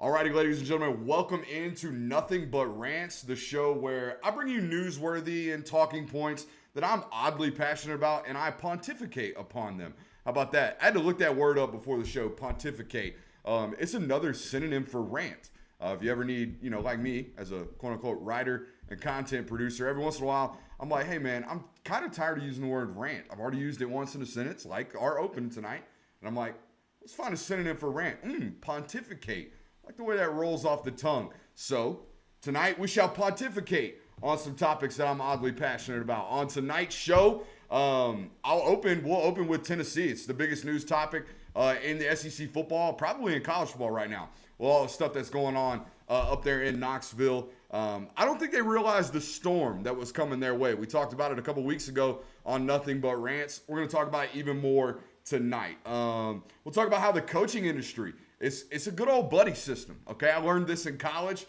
Alrighty, ladies and gentlemen, welcome into Nothing But Rants, the show where I bring you newsworthy and talking points that I'm oddly passionate about, and I pontificate upon them. How about that? I had to look that word up before the show, pontificate. It's another synonym for rant. If you ever need, like me, as a quote-unquote writer and content producer, every once in a while, I'm like, hey, man, I'm kind of tired of using the word rant. I've already used it once in a sentence, like our open tonight, and I'm like, let's find a synonym for rant. Pontificate. I like the way that rolls off the tongue. So, tonight we shall pontificate on some topics that I'm oddly passionate about. On tonight's show, we'll open with Tennessee. It's the biggest news topic in the SEC football, probably in college football right now. Well, all the stuff that's going on up there in Knoxville. I don't think they realized the storm that was coming their way. We talked about it a couple weeks ago on Nothing But Rants. We're going to talk about it even more tonight. We'll talk about how the coaching industry, it's a good old buddy system, okay? I learned this in college,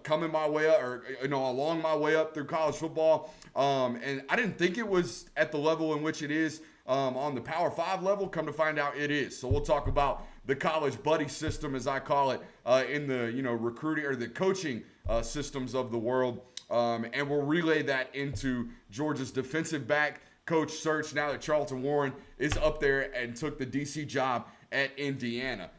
coming my way up, or along my way up through college football, and I didn't think it was at the level in which it is on the Power 5 level. Come to find out, it is. So we'll talk about the college buddy system, as I call it, in the recruiting or the coaching systems of the world, and we'll relay that into Georgia's defensive back coach search now that Charlton Warren is up there and took the DC job at Indiana.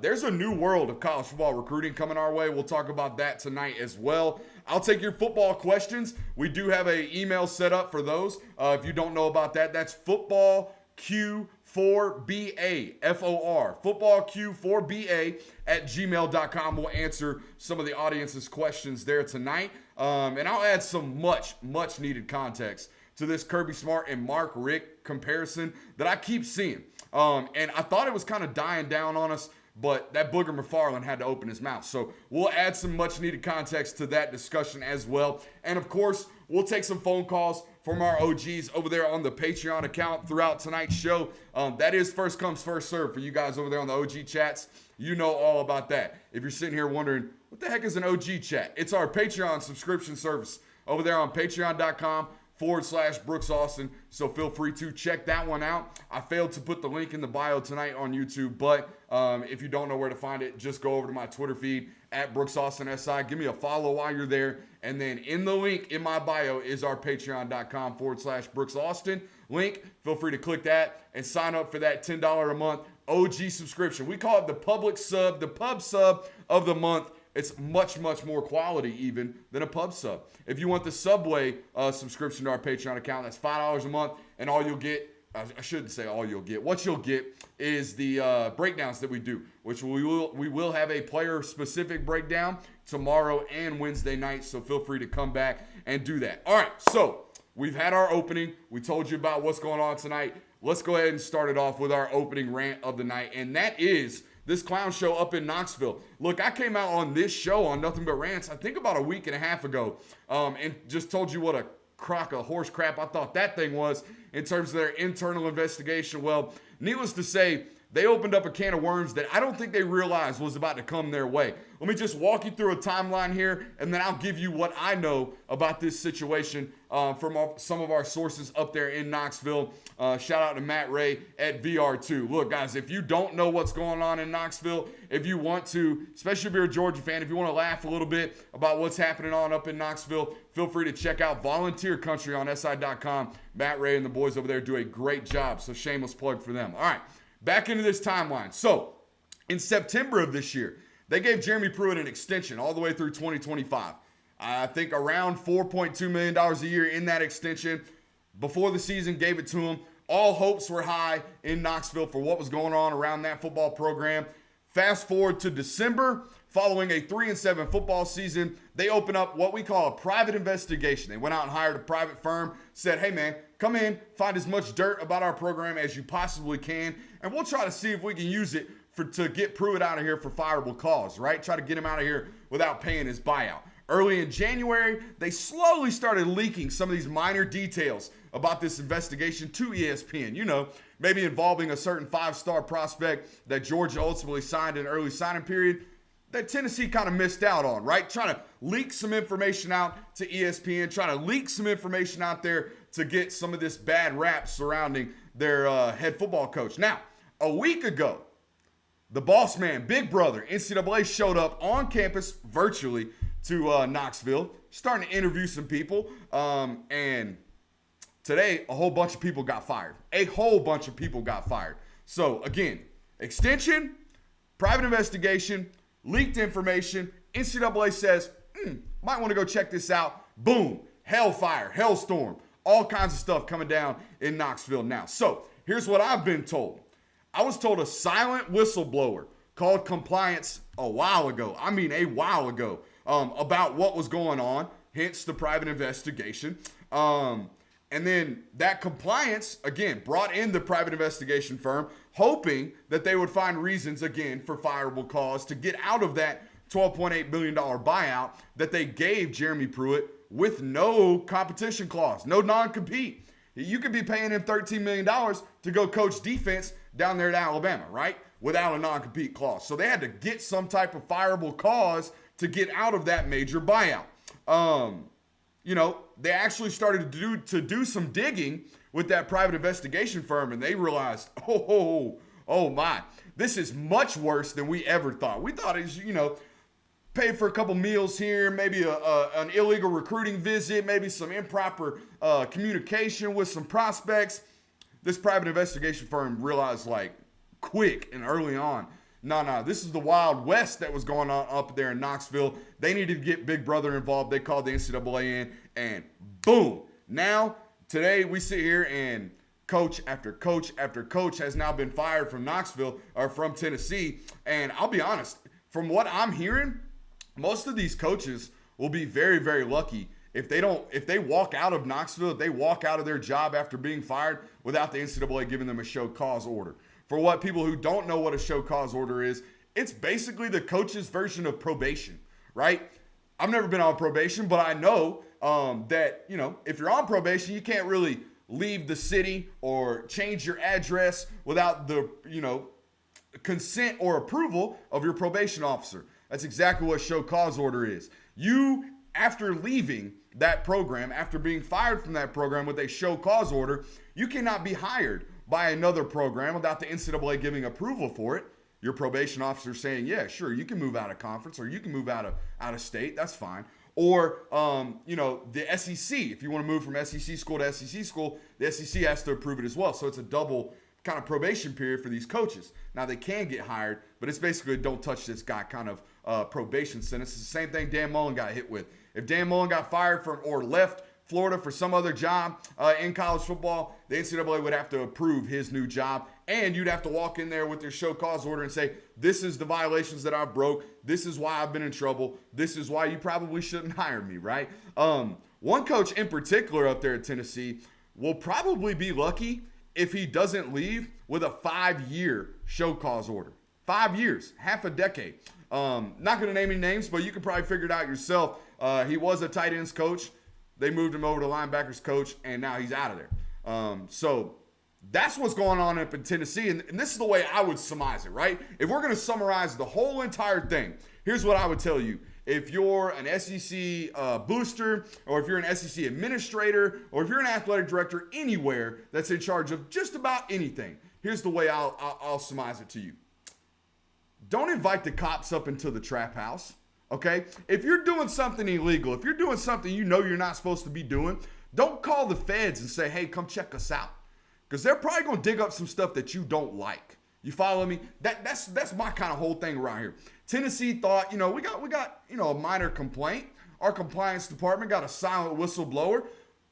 There's a new world of college football recruiting coming our way. We'll talk about that tonight as well. I'll take your football questions. We do have an email set up for those. If you don't know about that, that's footballq4ba, F-O-R, footballq4ba at gmail.com. We'll answer some of the audience's questions there tonight. And I'll add some much needed context to this Kirby Smart and Mark Richt comparison that I keep seeing. And I thought it was kind of dying down on us, but that Booger McFarland had to open his mouth. So we'll add some much needed context to that discussion as well. And of course, we'll take some phone calls from our OGs over there on the Patreon account throughout tonight's show. That is first comes, first serve for you guys over there on the OG chats. You know all about that. If you're sitting here wondering, what the heck is an OG chat? It's our Patreon subscription service over there on patreon.com/Brooks Austin. So feel free to check that one out. I failed to put the link in the bio tonight on YouTube, but if you don't know where to find it, just go over to my Twitter feed at Brooks Austin SI. Give me a follow while you're there. And then in the link in my bio is our patreon.com/Brooks Austin link. Feel free to click that and sign up for that $10 a month OG subscription. We call it the public sub, the pub sub of the month. It's much more quality even than a pub sub. If you want the Subway subscription to our Patreon account, that's $5 a month, and all you'll get, I shouldn't say all you'll get, what you'll get is the breakdowns that we do, which we will have a player-specific breakdown tomorrow and Wednesday night, so feel free to come back and do that. All right, so we've had our opening. We told you about what's going on tonight. Let's go ahead and start it off with our opening rant of the night, and that is this clown show up in Knoxville. Look, I came out on this show on Nothing But Rants, I think about a week and a half ago, and just told you what a crock of horse crap I thought that thing was in terms of their internal investigation. Well, needless to say, they opened up a can of worms that I don't think they realized was about to come their way. Let me just walk you through a timeline here, and then I'll give you what I know about this situation from some of our sources up there in Knoxville. Shout out to Matt Ray at VR2. Look, guys, if you don't know what's going on in Knoxville, if you want to, especially if you're a Georgia fan, if you want to laugh a little bit about what's happening on up in Knoxville, feel free to check out Volunteer Country on SI.com. Matt Ray and the boys over there do a great job, so shameless plug for them. All right, back into this timeline. So, in September of this year, they gave Jeremy Pruitt an extension all the way through 2025. I think around $4.2 million a year in that extension. Before the season, gave it to him. All hopes were high in Knoxville for what was going on around that football program. Fast forward to December, following a 3-7 football season, they open up what we call a private investigation. They went out and hired a private firm, said, hey man, come in, find as much dirt about our program as you possibly can, and we'll try to see if we can use it to get Pruitt out of here for fireable cause, right? Try to get him out of here without paying his buyout. Early in January, they slowly started leaking some of these minor details about this investigation to ESPN. Maybe involving a certain 5-star prospect that Georgia ultimately signed in an early signing period that Tennessee kind of missed out on, right? Trying to leak some information out to ESPN, trying to leak some information out there to get some of this bad rap surrounding their head football coach. Now, a week ago, the boss man, Big Brother, NCAA, showed up on campus virtually to Knoxville, starting to interview some people. And today, a whole bunch of people got fired. A whole bunch of people got fired. So, again, extension, private investigation, leaked information. NCAA says, might want to go check this out. Boom, hellfire, hellstorm, all kinds of stuff coming down in Knoxville now. So, here's what I've been told. I was told a silent whistleblower called compliance a while ago. I mean, a while ago, about what was going on, hence the private investigation. And then that compliance, again, brought in the private investigation firm, hoping that they would find reasons, again, for fireable cause to get out of that $12.8 billion buyout that they gave Jeremy Pruitt with no competition clause, no non-compete. You could be paying him $13 million to go coach defense down there at Alabama, right? Without a non-compete clause. So they had to get some type of fireable cause to get out of that major buyout. They actually started to do some digging with that private investigation firm, and they realized, oh my, this is much worse than we ever thought. We thought it was, pay for a couple meals here, maybe an illegal recruiting visit, maybe some improper communication with some prospects. This private investigation firm realized quick and early on, no, this is the Wild West that was going on up there in Knoxville. They needed to get Big Brother involved. They called the NCAA in, and boom. Now, today we sit here and coach after coach after coach has now been fired from Knoxville or from Tennessee. And I'll be honest, from what I'm hearing, most of these coaches will be very, very lucky if they walk out of Knoxville, if they walk out of their job after being fired without the NCAA giving them a show cause order. For what people who don't know what a show cause order is, it's basically the coach's version of probation, right? I've never been on probation, but I know that, if you're on probation, you can't really leave the city or change your address without the, consent or approval of your probation officer. That's exactly what show cause order is. You, after leaving that program, after being fired from that program with a show cause order, you cannot be hired by another program without the NCAA giving approval for it. Your probation officer saying, yeah, sure, you can move out of conference or you can move out of state. That's fine. Or, the SEC, if you want to move from SEC school to SEC school, the SEC has to approve it as well. So it's a double kind of probation period for these coaches. Now, they can get hired, but it's basically a don't touch this guy kind of probation sentence. It's the same thing Dan Mullen got hit with. If Dan Mullen got fired from or left Florida for some other job in college football, the NCAA would have to approve his new job, and you'd have to walk in there with your show cause order and say, this is the violations that I broke, this is why I've been in trouble, this is why you probably shouldn't hire me, right? One coach in particular up there at Tennessee will probably be lucky if he doesn't leave with a 5-year show cause order. 5 years, half a decade. Not going to name any names, but you can probably figure it out yourself. He was a tight ends coach. They moved him over to linebackers coach, and now he's out of there. So that's what's going on up in Tennessee, and this is the way I would surmise it, right? If we're going to summarize the whole entire thing, here's what I would tell you. If you're an SEC booster, or if you're an SEC administrator, or if you're an athletic director anywhere that's in charge of just about anything, here's the way I'll surmise it to you. Don't invite the cops up into the trap house. Okay? If you're doing something illegal, if you're doing something you're not supposed to be doing, don't call the feds and say, hey, come check us out. Because they're probably going to dig up some stuff that you don't like. You follow me? That's my kind of whole thing around here. Tennessee thought, we got a minor complaint. Our compliance department got a silent whistleblower.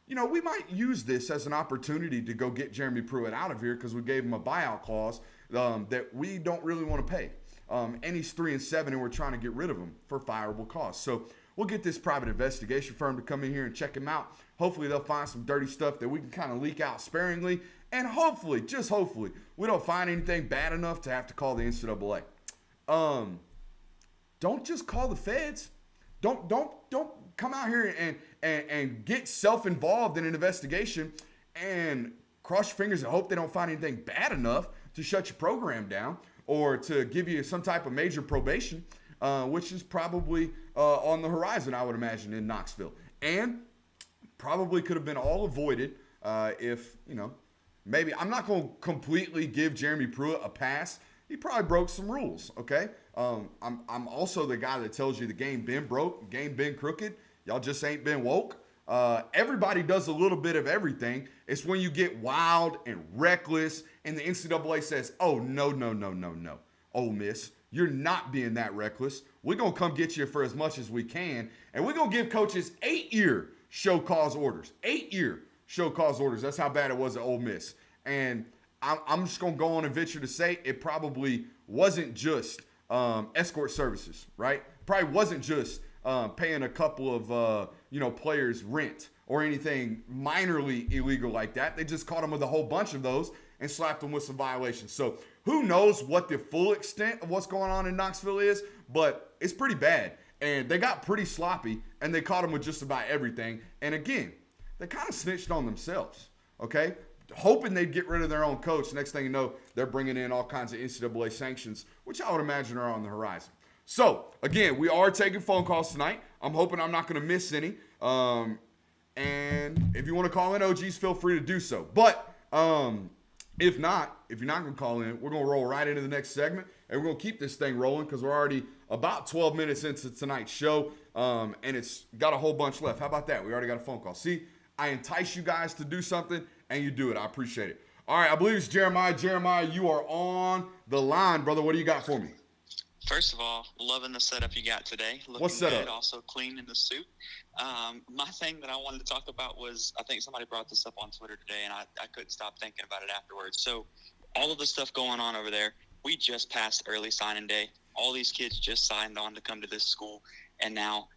We might use this as an opportunity to go get Jeremy Pruitt out of here because we gave him a buyout clause that we don't really want to pay. And he's 3-7, and we're trying to get rid of him for fireable cause. So we'll get this private investigation firm to come in here and check him out. Hopefully they'll find some dirty stuff that we can kind of leak out sparingly. And hopefully, just hopefully, we don't find anything bad enough to have to call the NCAA. Don't just call the feds. Don't come out here and get self-involved in an investigation and cross your fingers and hope they don't find anything bad enough to shut your program down or to give you some type of major probation, which is probably on the horizon, I would imagine, in Knoxville. And probably could have been all avoided if, maybe I'm not going to completely give Jeremy Pruitt a pass he probably broke some rules, okay? I'm also the guy that tells you the game been broke, game been crooked. Y'all just ain't been woke. Everybody does a little bit of everything. It's when you get wild and reckless and the NCAA says, oh, no. Ole Miss, you're not being that reckless. We're going to come get you for as much as we can. And we're going to give coaches 8-year show cause orders. 8-year show cause orders. That's how bad it was at Ole Miss. And I'm just going to go on and venture to say it probably wasn't just escort services, right? Probably wasn't just paying a couple of, players rent or anything minorly illegal like that. They just caught them with a whole bunch of those and slapped them with some violations. So who knows what the full extent of what's going on in Knoxville is, but it's pretty bad. And they got pretty sloppy, and they caught them with just about everything. And again, they kind of snitched on themselves, okay? Hoping they'd get rid of their own coach. Next thing you know, they're bringing in all kinds of NCAA sanctions, which I would imagine are on the horizon. So, again, we are taking phone calls tonight. I'm hoping I'm not going to miss any. And if you want to call in, OGs, feel free to do so. But if you're not going to call in, we're going to roll right into the next segment. And we're going to keep this thing rolling because we're already about 12 minutes into tonight's show. And it's got a whole bunch left. How about that? We already got a phone call. See, I entice you guys to do something, and you do it. I appreciate it. All right, I believe it's Jeremiah. Jeremiah, you are on the line, brother. What do you got for me? First of all, loving the setup you got today. Looking What's setup? Good, also clean in the suit. My thing that I wanted to talk about was, I think somebody brought this up on Twitter today, and I couldn't stop thinking about it afterwards. So all of the stuff going on over there, we just passed early signing day. All these kids just signed on to come to this school, and now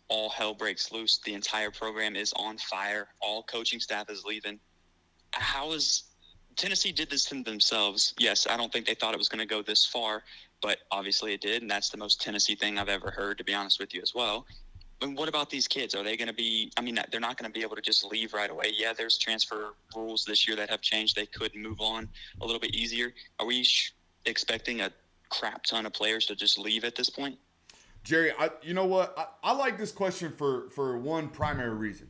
all hell breaks loose. The entire program is on fire. All coaching staff is leaving. How is Tennessee did this to themselves? Yes, I don't think they thought it was going to go this far, but obviously it did, and that's the most Tennessee thing I've ever heard, to be honest with you as well. And what about these kids? Are they going to be – they're not going to be able to just leave right away. Yeah, there's transfer rules this year that have changed. They could move on a little bit easier. Are we expecting a crap ton of players to just leave at this point? Jerry, you know what? I like this question for one primary reason.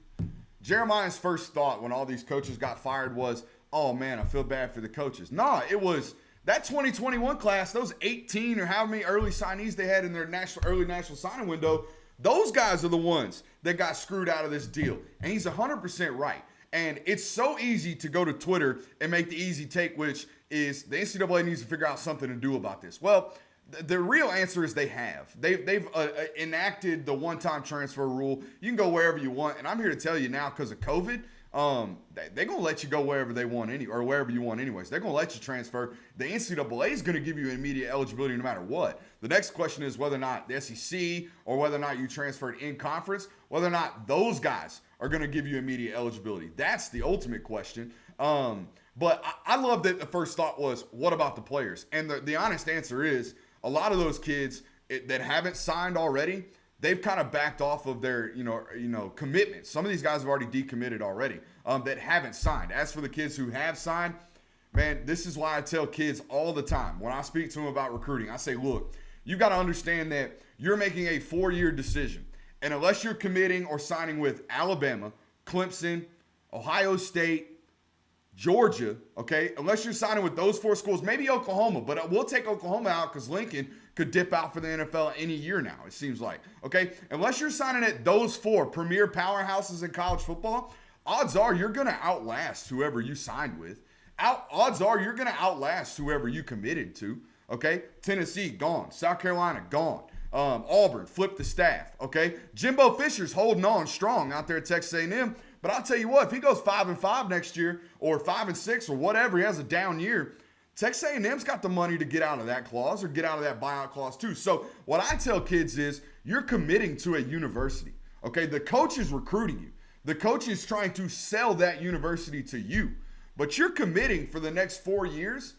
Jeremiah's first thought when all these coaches got fired was, oh, man, I feel bad for the coaches. Nah, it was – that 2021 class, those 18 or how many early signees they had in their early national signing window, those guys are the ones that got screwed out of this deal. And he's 100% right. And it's so easy to go to Twitter and make the easy take, which is the NCAA needs to figure out something to do about this. Well, the real answer is they have. They've enacted the one-time transfer rule. You can go wherever you want. And I'm here to tell you now, because of COVID, they're going to let you go wherever they want or wherever you want anyways. They're going to let you transfer. The NCAA is going to give you immediate eligibility no matter what. The next question is whether or not the SEC or whether or not you transferred in conference, whether or not those guys are going to give you immediate eligibility. That's the ultimate question. But I love that the first thought was, what about the players? And the honest answer is a lot of those kids that haven't signed already, they've kind of backed off of their, commitment. Some of these guys have already decommitted already that haven't signed. As for the kids who have signed, man, this is why I tell kids all the time when I speak to them about recruiting. I say, look, you got to understand that you're making a 4-year decision. And unless you're committing or signing with Alabama, Clemson, Ohio State, Georgia, okay, unless you're signing with those 4 schools, maybe Oklahoma, but we'll take Oklahoma out because Lincoln could dip out for the NFL any year now, it seems like, okay? Unless you're signing at those 4 premier powerhouses in college football, odds are you're going to outlast whoever you signed with. Odds are you're going to outlast whoever you committed to, okay? Tennessee, gone. South Carolina, gone. Auburn, flipped the staff, okay? Jimbo Fisher's holding on strong out there at Texas A&M. But I'll tell you what, if he goes 5-5 next year or 5-6 or whatever, he has a down year, Texas A&M's got the money to get out of that clause or get out of that buyout clause too. So what I tell kids is you're committing to a university, okay? The coach is recruiting you. The coach is trying to sell that university to you. But you're committing for the next 4 years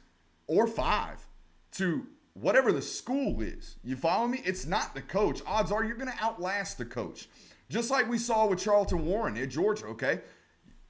or 5 to whatever the school is. You follow me? It's not the coach. Odds are you're going to outlast the coach. Just like we saw with Charlton Warren at Georgia, okay?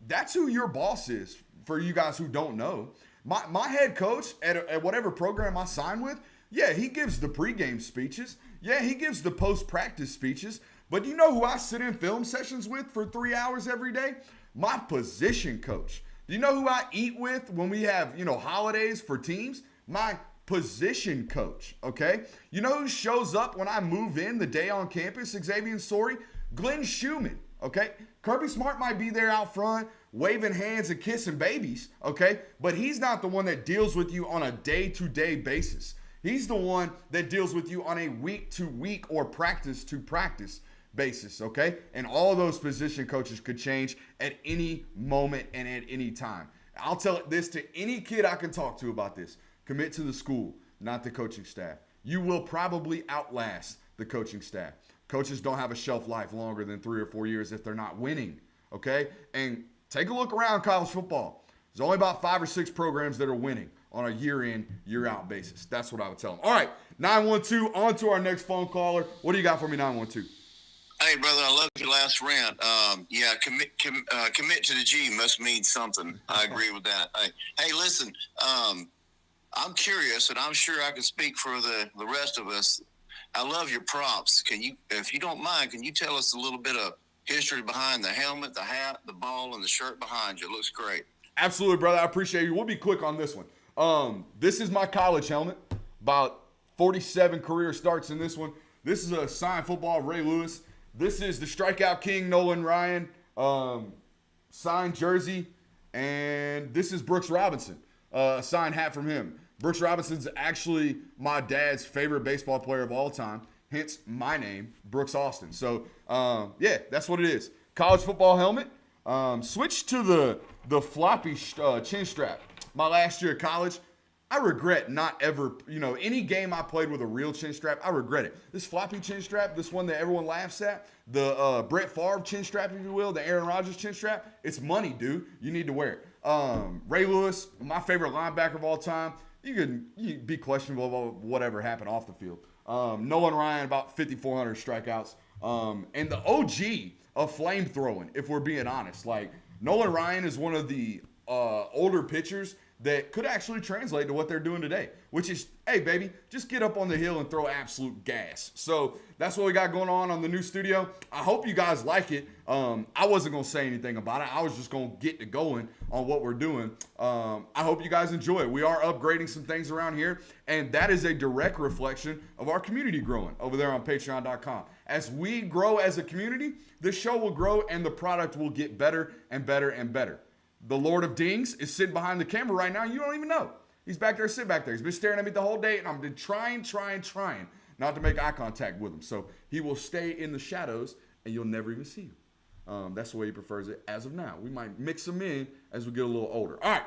That's who your boss is, for you guys who don't know. My head coach at whatever program I sign with, yeah, he gives the pregame speeches. Yeah, he gives the post-practice speeches. But you know who I sit in film sessions with for 3 hours every day? My position coach. Do you know who I eat with when we have, holidays for teams? My position coach, okay? You know who shows up when I move in the day on campus, Xavier Story? Glenn Schumann, okay? Kirby Smart might be there out front waving hands and kissing babies, okay? But he's not the one that deals with you on a day-to-day basis. He's the one that deals with you on a week-to-week or practice-to-practice basis, okay? And all those position coaches could change at any moment and at any time. I'll tell this to any kid I can talk to about this. Commit to the school, not the coaching staff. You will probably outlast the coaching staff. Coaches don't have a shelf life longer than 3 or 4 years if they're not winning, okay? And take a look around college football. There's only about 5 or 6 programs that are winning on a year-in, year-out basis. That's what I would tell them. All right, 912, on to our next phone caller. What do you got for me, 912? Hey, brother, I love your last rant. Yeah, commit to the G must mean something. I agree with that. Hey, listen, I'm curious, and I'm sure I can speak for the rest of us. I love your props. Can you, if you don't mind, can you tell us a little bit of history behind the helmet, the hat, the ball, and the shirt behind you? It looks great. Absolutely, brother. I appreciate you. We'll be quick on this one. This is my college helmet. About 47 career starts in this one. This is a signed football of Ray Lewis. This is the strikeout king, Nolan Ryan, signed jersey. And this is Brooks Robinson, a signed hat from him. Brooks Robinson's actually my dad's favorite baseball player of all time, hence my name, Brooks Austin. So, yeah, that's what it is. College football helmet. Switched to the floppy chin strap. My last year of college, I regret not ever, any game I played with a real chin strap, I regret it. This floppy chin strap, this one that everyone laughs at, the Brett Favre chin strap, if you will, the Aaron Rodgers chin strap, it's money, dude. You need to wear it. Ray Lewis, my favorite linebacker of all time. You be questionable about whatever happened off the field. Nolan Ryan, about 5,400 strikeouts. And the OG of flamethrowing, if we're being honest. Like, Nolan Ryan is one of the older pitchers that could actually translate to what they're doing today, which is, hey, baby, just get up on the hill and throw absolute gas. So that's what we got going on the new studio. I hope you guys like it. I wasn't going to say anything about it. I was just going to get to going on what we're doing. I hope you guys enjoy it. We are upgrading some things around here, and that is a direct reflection of our community growing over there on patreon.com. As we grow as a community, this show will grow and the product will get better and better and better. The Lord of Dings is sitting behind the camera right now. You don't even know. He's back there, sitting back there. He's been staring at me the whole day, and I've been trying not to make eye contact with him. So he will stay in the shadows, and you'll never even see him. That's the way he prefers it as of now. We might mix him in as we get a little older. All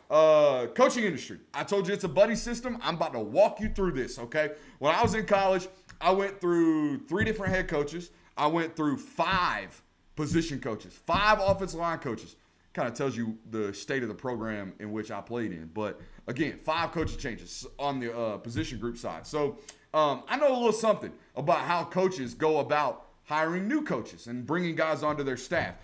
right. Coaching industry. I told you it's a buddy system. I'm about to walk you through this, okay? When I was in college, I went through 3 different head coaches. I went through 5 position coaches, 5 offensive line coaches. Kind of tells you the state of the program in which I played in. But again, 5 coaching changes on the position group side. So I know a little something about how coaches go about hiring new coaches and bringing guys onto their staff.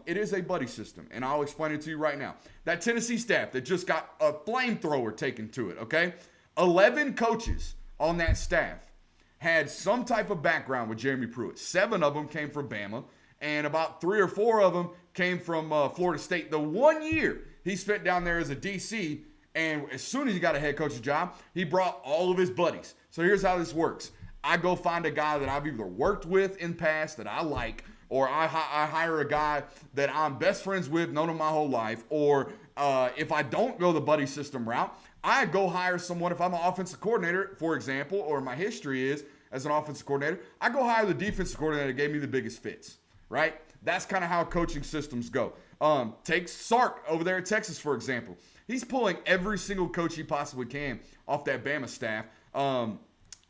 It is a buddy system, and I'll explain it to you right now. That Tennessee staff that just got a flamethrower taken to it, okay? 11 coaches on that staff had some type of background with Jeremy Pruitt. 7 of them came from Bama, and about 3 or 4 of them came from Florida State. The 1 year he spent down there as a DC, and as soon as he got a head coach's job, he brought all of his buddies. So here's how this works. I go find a guy that I've either worked with in past that I like, or I hire a guy that I'm best friends with, known him my whole life, or if I don't go the buddy system route, I go hire someone. If I'm an offensive coordinator, for example, or my history is as an offensive coordinator, I go hire the defensive coordinator that gave me the biggest fits, right? That's kind of how coaching systems go. Take Sark over there at Texas, for example. He's pulling every single coach he possibly can off that Bama staff.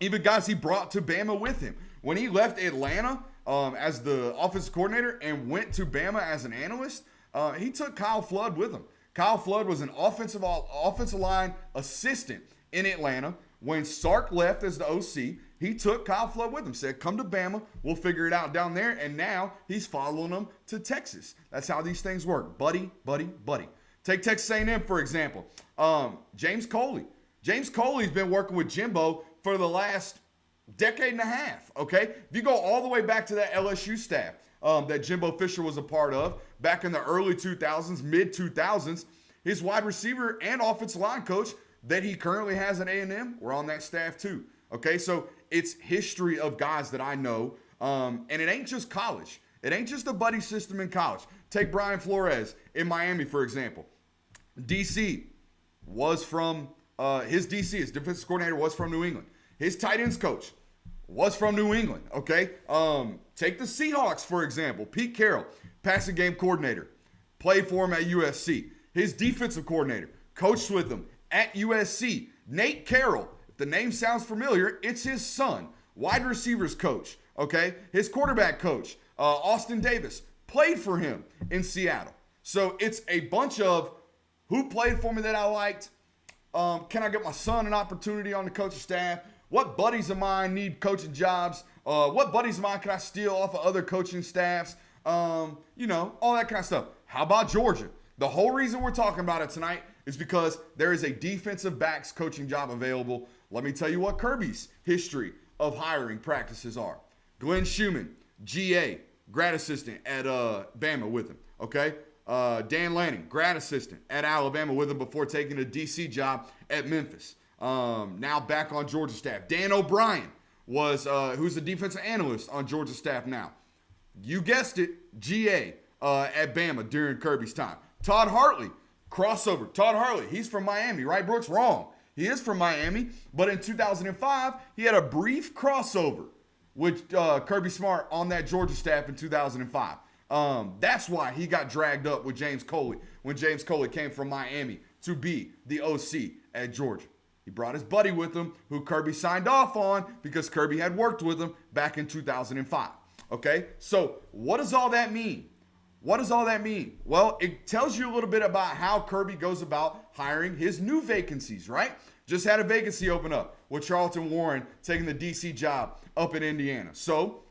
Even guys he brought to Bama with him. When he left Atlanta as the offensive coordinator and went to Bama as an analyst, he took Kyle Flood with him. Kyle Flood was an offensive line assistant in Atlanta. When Sark left as the OC, he took Kyle Flood with him, said, come to Bama, we'll figure it out down there, and now he's following them to Texas. That's how these things work. Buddy, buddy, buddy. Take Texas A&M, for example. James Coley. James Coley's been working with Jimbo for the last decade and a half, okay? If you go all the way back to that LSU staff that Jimbo Fisher was a part of back in the early 2000s, mid-2000s, his wide receiver and offensive line coach, that he currently has at A&M were on that staff too. Okay, so it's history of guys that I know, and it ain't just college. It ain't just a buddy system in college. Take Brian Flores in Miami, for example. DC was from, his defensive coordinator was from New England. His tight ends coach was from New England, okay? Take the Seahawks, for example. Pete Carroll, passing game coordinator, played for him at USC. His defensive coordinator coached with him at USC. Nate Carroll, if the name sounds familiar, it's his son. Wide receivers coach, okay? His quarterback coach, Austin Davis, played for him in Seattle. So it's a bunch of who played for me that I liked. Can I get my son an opportunity on the coaching staff? What buddies of mine need coaching jobs? What buddies of mine can I steal off of other coaching staffs? All that kind of stuff. How about Georgia? The whole reason we're talking about it tonight is because there is a defensive backs coaching job available. Let me tell you what Kirby's history of hiring practices are. Glenn Schumann, GA, grad assistant at Bama with him, okay? Dan Lanning, grad assistant at Alabama with him before taking a DC job at Memphis. Now back on Georgia staff. Dan O'Brien was who's the defensive analyst on Georgia staff now. You guessed it, GA at Bama during Kirby's time. Todd Hartley, crossover. Todd Hartley, he's from Miami, right, Brooks? Wrong. He is from Miami, but in 2005, he had a brief crossover with Kirby Smart on that Georgia staff in 2005. That's why he got dragged up with James Coley when James Coley came from Miami to be the OC at Georgia. He brought his buddy with him who Kirby signed off on because Kirby had worked with him back in 2005. Okay, so what does all that mean? What does all that mean? Well, it tells you a little bit about how Kirby goes about hiring his new vacancies, right? Just had a vacancy open up with Charlton Warren taking the DC job up in Indiana. So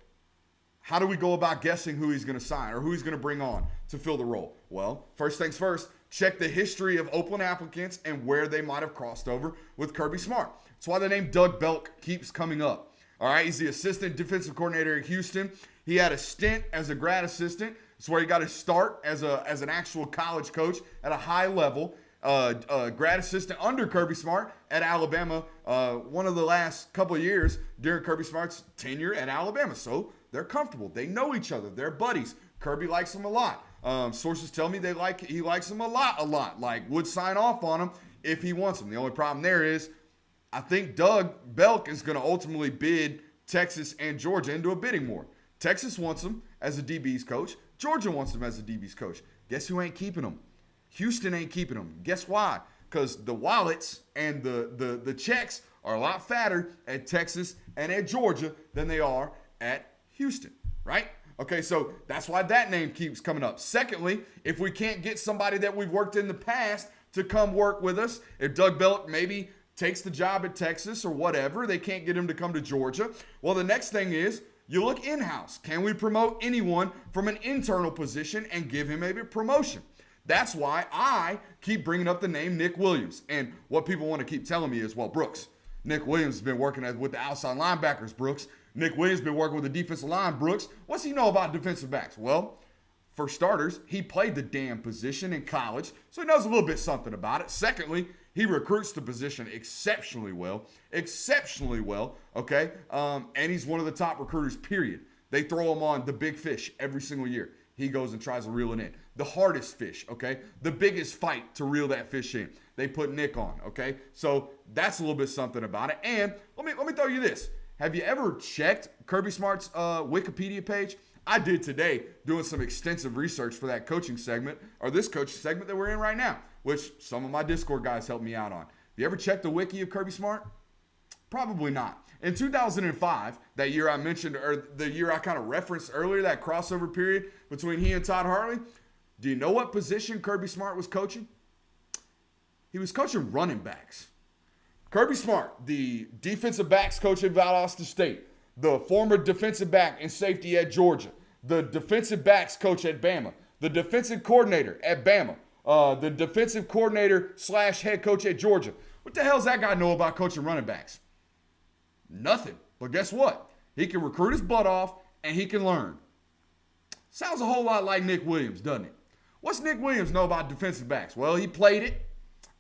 how do we go about guessing who he's going to sign or who he's going to bring on to fill the role? Well, first things first, check the history of Oakland applicants and where they might have crossed over with Kirby Smart. That's why the name Doug Belk keeps coming up. All right, he's the assistant defensive coordinator at Houston. He had a stint as a grad assistant. That's where he got his start as an actual college coach at a high level. Grad assistant under Kirby Smart at Alabama, one of the last couple of years during Kirby Smart's tenure at Alabama. So they're comfortable. They know each other. They're buddies. Kirby likes them a lot. Sources tell me he likes them a lot. Like, would sign off on him if he wants them. The only problem there is I think Doug Belk is going to ultimately bid Texas and Georgia into a bidding war. Texas wants him as a DB's coach. Georgia wants him as a DB's coach. Guess who ain't keeping him? Houston ain't keeping him. Guess why? Because the wallets and the checks are a lot fatter at Texas and at Georgia than they are at Houston, right? Okay, so that's why that name keeps coming up. Secondly, if we can't get somebody that we've worked in the past to come work with us, if Doug Belk maybe takes the job at Texas or whatever, they can't get him to come to Georgia. Well, the next thing is, you look in-house. Can we promote anyone from an internal position and give him maybe a promotion? That's why I keep bringing up the name Nick Williams. And what people want to keep telling me is, well, Brooks, Nick Williams has been working with the outside linebackers, Brooks. Nick Williams has been working with the defensive line, Brooks. What's he know about defensive backs? Well, for starters, he played the damn position in college, so he knows a little bit something about it. Secondly, he recruits the position exceptionally well, okay? And he's one of the top recruiters, period. They throw him on the big fish every single year. He goes and tries to reel it in. The hardest fish, okay? The biggest fight to reel that fish in. They put Nick on, okay? So that's a little bit something about it. And let me throw you this. Have you ever checked Kirby Smart's Wikipedia page? I did today, doing some extensive research for that coaching segment, or this coaching segment that we're in right now, which some of my Discord guys helped me out on. Have you ever checked the wiki of Kirby Smart? Probably not. In 2005, that year I mentioned, or the year I kind of referenced earlier, that crossover period between he and Todd Hartley, do you know what position Kirby Smart was coaching? He was coaching running backs. Kirby Smart, the defensive backs coach at Valdosta State, the former defensive back and safety at Georgia, the defensive backs coach at Bama, the defensive coordinator at Bama, the defensive coordinator / head coach at Georgia. What the hell does that guy know about coaching running backs? Nothing. But guess what? He can recruit his butt off and he can learn. Sounds a whole lot like Nick Williams, doesn't it? What's Nick Williams know about defensive backs? Well, he played it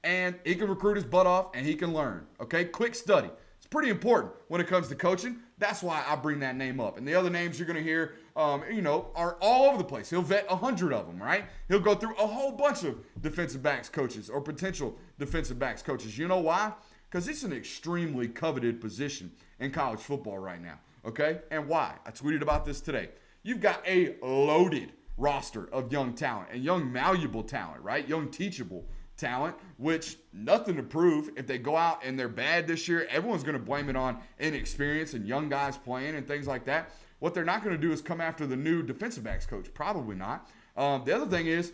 and he can recruit his butt off, and he can learn. Okay, quick study. It's pretty important when it comes to coaching. That's why I bring that name up. And the other names you're going to hear, are all over the place. He'll vet 100 of them, right? He'll go through a whole bunch of defensive backs coaches or potential defensive backs coaches. You know why? Because it's an extremely coveted position in college football right now, okay? And why? I tweeted about this today. You've got a loaded roster of young talent and young malleable talent, right? Young teachable talent, which nothing to prove. If they go out and they're bad this year, everyone's going to blame it on inexperience and young guys playing and things like that. What they're not going to do is come after the new defensive backs coach. Probably not. The other thing is,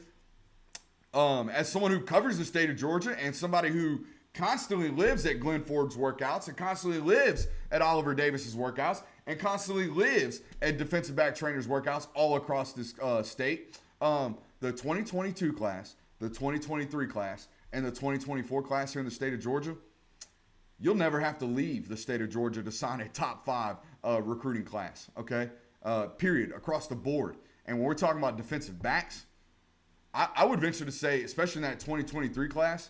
as someone who covers the state of Georgia and somebody who constantly lives at Glenn Ford's workouts and constantly lives at Oliver Davis's workouts and constantly lives at defensive back trainers' workouts all across this state, the 2022 class, the 2023 class, and the 2024 class here in the state of Georgia, you'll never have to leave the state of Georgia to sign a top 5 recruiting class, okay? Period, across the board. And when we're talking about defensive backs, I would venture to say, especially in that 2023 class,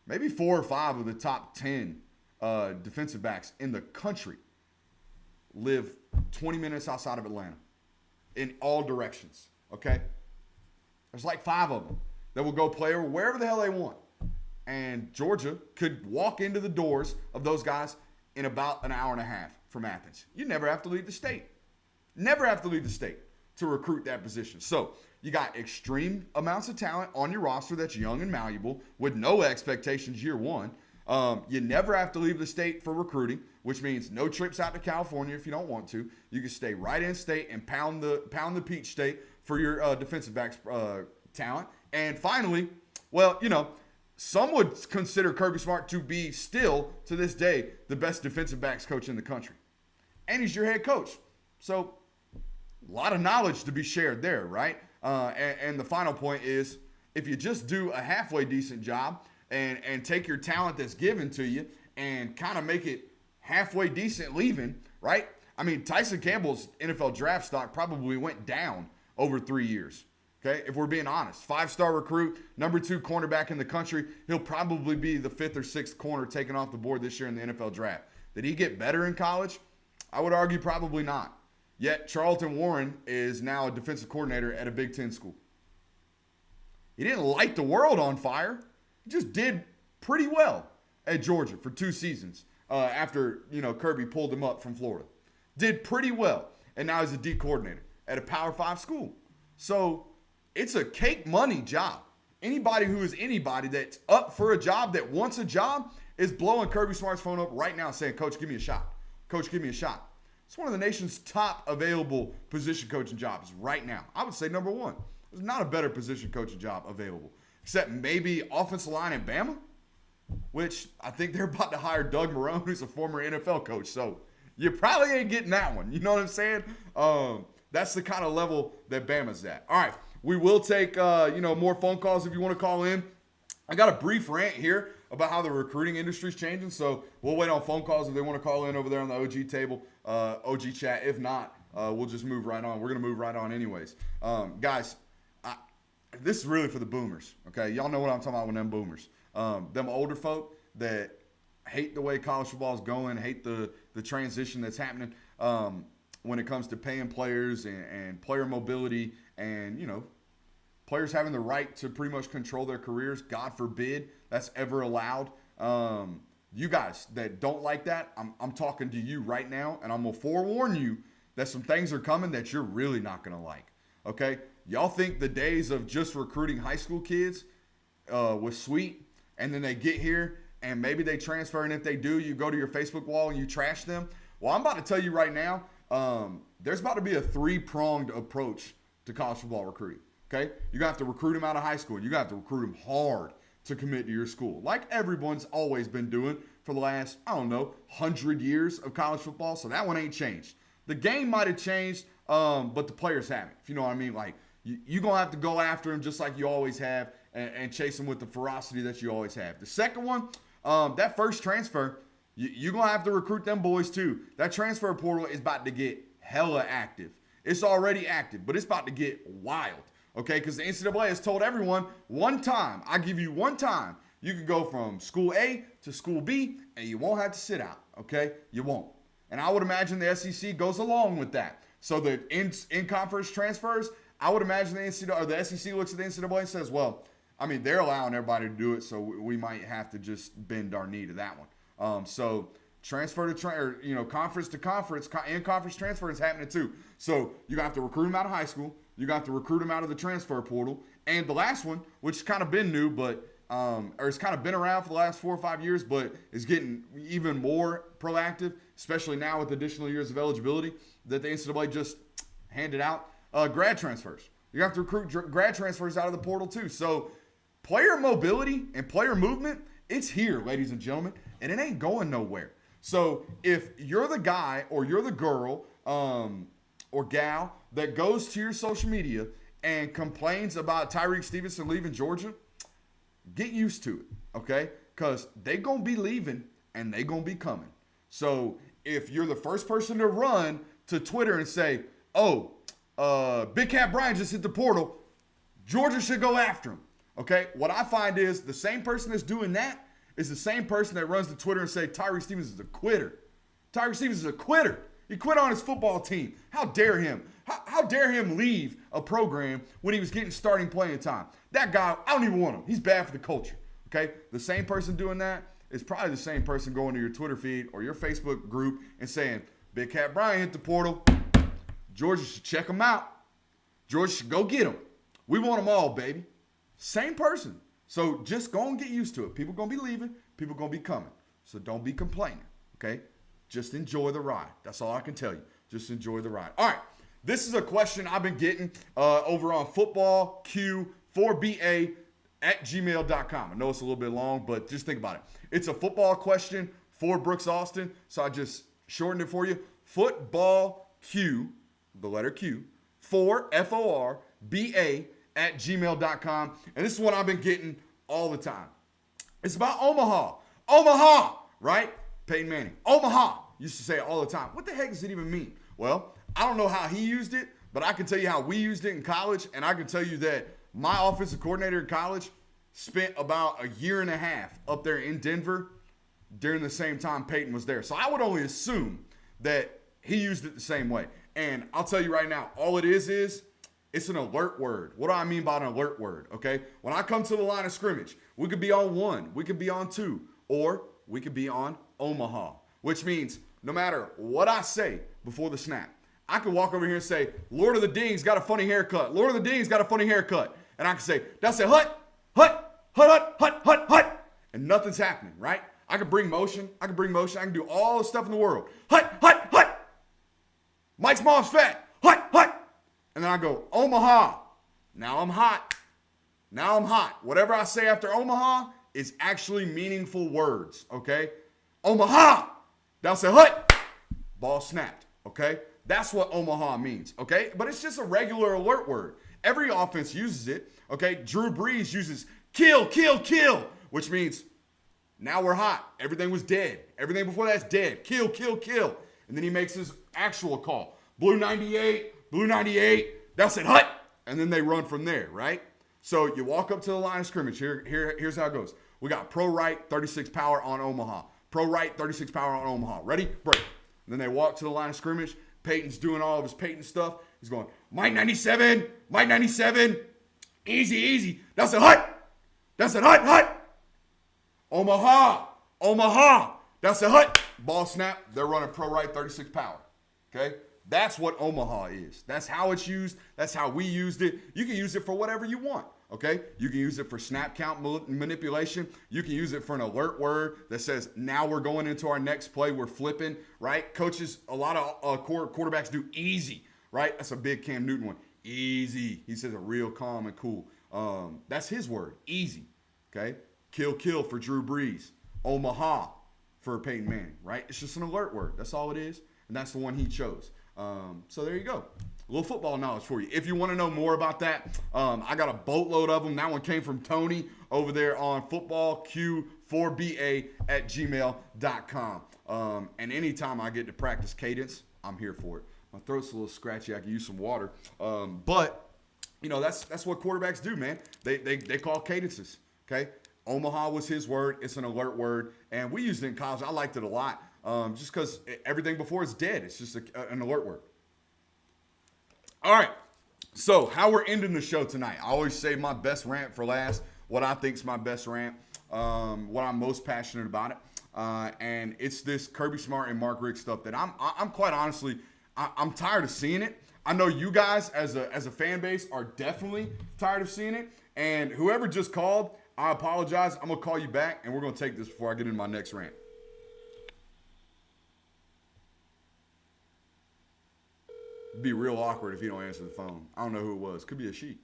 maybe 4 or 5 of the top 10 defensive backs in the country live 20 minutes outside of Atlanta in all directions, okay? There's like 5 of them that will go play wherever the hell they want. And Georgia could walk into the doors of those guys in about an hour and a half from Athens. You never have to leave the state. Never have to leave the state to recruit that position. So you got extreme amounts of talent on your roster that's young and malleable with no expectations year one. You never have to leave the state for recruiting, which means no trips out to California if you don't want to. You can stay right in state and pound the Peach State for your defensive backs talent. And finally, some would consider Kirby Smart to be still, to this day, the best defensive backs coach in the country. And he's your head coach. So a lot of knowledge to be shared there, right? And the final point is, if you just do a halfway decent job and take your talent that's given to you and kind of make it halfway decent leaving, right? I mean, Tyson Campbell's NFL draft stock probably went down over 3 years. Okay, if we're being honest, 5-star recruit, number 2 cornerback in the country. He'll probably be the 5th or 6th corner taken off the board this year in the NFL draft. Did he get better in college? I would argue probably not. Yet Charlton Warren is now a defensive coordinator at a Big Ten school. He didn't light the world on fire. He just did pretty well at Georgia for 2 seasons after Kirby pulled him up from Florida. Did pretty well, and now he's a D coordinator at a Power 5 school. So it's a cake money job. Anybody who is anybody that's up for a job, that wants a job, is blowing Kirby Smart's phone up right now saying, Coach, give me a shot. Coach, give me a shot. It's one of the nation's top available position coaching jobs right now. I would say number 1. There's not a better position coaching job available, except maybe offensive line in Bama, which I think they're about to hire Doug Marrone, who's a former NFL coach. So you probably ain't getting that one. You know what I'm saying? That's the kind of level that Bama's at. All right. We will take, more phone calls if you want to call in. I got a brief rant here about how the recruiting industry is changing, so we'll wait on phone calls if they want to call in over there on the OG table, OG chat. If not, we'll just move right on. We're going to move right on anyways. Guys, this is really for the boomers, okay? Y'all know what I'm talking about with them boomers. Them older folk that hate the way college football is going, hate the transition that's happening when it comes to paying players and player mobility and, players having the right to pretty much control their careers. God forbid that's ever allowed. You guys that don't like that, I'm talking to you right now, and I'm going to forewarn you that some things are coming that you're really not going to like, okay? Y'all think the days of just recruiting high school kids was sweet, and then they get here, and maybe they transfer, and if they do, you go to your Facebook wall and you trash them? Well, I'm about to tell you right now, there's about to be a 3-pronged approach to college football recruiting, okay? You're going to have to recruit them out of high school. You're going to have to recruit them hard to commit to your school, like everyone's always been doing for the last, 100 years of college football, so that one ain't changed. The game might have changed, but the players haven't, if you know what I mean. Like, you're going to have to go after them just like you always have and chase them with the ferocity that you always have. The second one, that first transfer, you're going to have to recruit them boys too. That transfer portal is about to get hella active. It's already active, but it's about to get wild, okay? Because the NCAA has told everyone, one time, I give you one time You can go from school A to school B, and you won't have to sit out, okay? You won't. And I would imagine the SEC goes along with that. So the in-conference transfers, I would imagine the SEC looks at the NCAA and says, well, I mean, they're allowing everybody to do it, so we might have to just bend our knee to that one. So transfer to conference to conference, in-conference transfer is happening too. So you have to recruit them out of high school. You got to recruit them out of the transfer portal. And the last one, which has kind of been new, but or it's kind of been around for the last 4 or 5 years, but is getting even more proactive, especially now with additional years of eligibility that the NCAA just handed out. Grad transfers. You have to recruit grad transfers out of the portal too. So player mobility and player movement, it's here, ladies and gentlemen, and it ain't going nowhere. So if you're the guy or you're the girl or gal that goes to your social media and complains about Tyreek Stevenson leaving Georgia, get used to it, okay? Because they going to be leaving and they going to be coming. So if you're the first person to run to Twitter and say, Big Cat Brian just hit the portal, Georgia should go after him, okay? What I find is the same person that's doing that is the same person that runs to Twitter and say Tyreek Stevenson is a quitter. Tyreek Stevenson is a quitter. He quit on his football team. How dare him? How dare him leave a program when he was getting starting playing time? That guy, I don't even want him. He's bad for the culture, okay? The same person doing that is probably the same person going to your Twitter feed or your Facebook group and saying, Big Cat Brian hit the portal. Georgia should check him out. Georgia should go get him. We want them all, baby. Same person. So just go and get used to it. People going to be leaving. People going to be coming. So don't be complaining, okay? Just enjoy the ride. That's all I can tell you. Just enjoy the ride. All right. This is a question I've been getting over on footballq4ba@gmail.com. I know it's a little bit long, but just think about it. It's a football question for Brooks Austin, so I just shortened it for you. Footballq, the letter Q, FORBA@gmail.com. And this is what I've been getting all the time. It's about Omaha. Omaha, right? Peyton Manning. Omaha. Used to say it all the time. What the heck does it even mean? Well, I don't know how he used it, but I can tell you how we used it in college, and I can tell you that my offensive coordinator in college spent about a year and a half up there in Denver during the same time Peyton was there. So I would only assume that he used it the same way. And I'll tell you right now, all it is it's an alert word. What do I mean by an alert word, okay? When I come to the line of scrimmage, we could be on 1, we could be on 2, or we could be on Omaha, which means no matter what I say before the snap, I could walk over here and say, Lord of the Ding's got a funny haircut. Lord of the Ding's got a funny haircut. And I can say, that's it, hut, hut, hut, hut, hut, hut, hut. And nothing's happening, right? I can bring motion. I can do all the stuff in the world. Hut, hut, hut. Mike's mom's fat. Hut, hut. And then I go, Omaha. Now I'm hot. Now I'm hot. Whatever I say after Omaha is actually meaningful words, okay? Omaha. That's a hut. Ball snapped, okay? That's what Omaha means, okay? But it's just a regular alert word. Every offense uses it, okay? Drew Brees uses kill, kill, kill, which means now we're hot. Everything was dead. Everything before that's dead. Kill, kill, kill. And then he makes his actual call. Blue 98, that's it, hut. And then they run from there, right? So you walk up to the line of scrimmage. Here's how it goes. We got pro right, 36 power on Omaha. Pro right, 36 power on Omaha. Ready? Break. And then they walk to the line of scrimmage. Peyton's doing all of his Peyton stuff. He's going, Mike 97, easy, easy. That's a hut. That's a hut. Omaha, that's a hut. Ball snap, they're running pro right 36 power, okay? That's what Omaha is. That's how it's used. That's how we used it. You can use it for whatever you want, okay? You can use it for snap count manipulation. You can use it for an alert word that says, now we're going into our next play. We're flipping, right? Coaches, a lot of quarterbacks do easy, right? That's a big Cam Newton one. Easy. He says it real calm and cool. That's his word, easy, okay? Kill, kill for Drew Brees. Omaha for Peyton Manning, right? It's just an alert word. That's all it is, and that's the one he chose. So there you go. A little football knowledge for you. If you want to know more about that, I got a boatload of them. That one came from Tony over there on footballq4ba@gmail.com. And anytime I get to practice cadence, I'm here for it. My throat's a little scratchy. I can use some water. But, you know, that's what quarterbacks do, man. They call cadences, okay? Omaha was his word. It's an alert word. And we used it in college. I liked it a lot just because everything before is dead. It's just an alert word. All right. So how we're ending the show tonight. I always save my best rant for last. What I think is my best rant. What I'm most passionate about it. And it's this Kirby Smart and Mark Richt stuff that I'm quite honestly, I'm tired of seeing it. I know you guys as a fan base are definitely tired of seeing it. And whoever just called, I apologize. I'm going to call you back, and we're going to take this before I get into my next rant. It'd be real awkward if you don't answer the phone. I don't know who it was. Could be a she.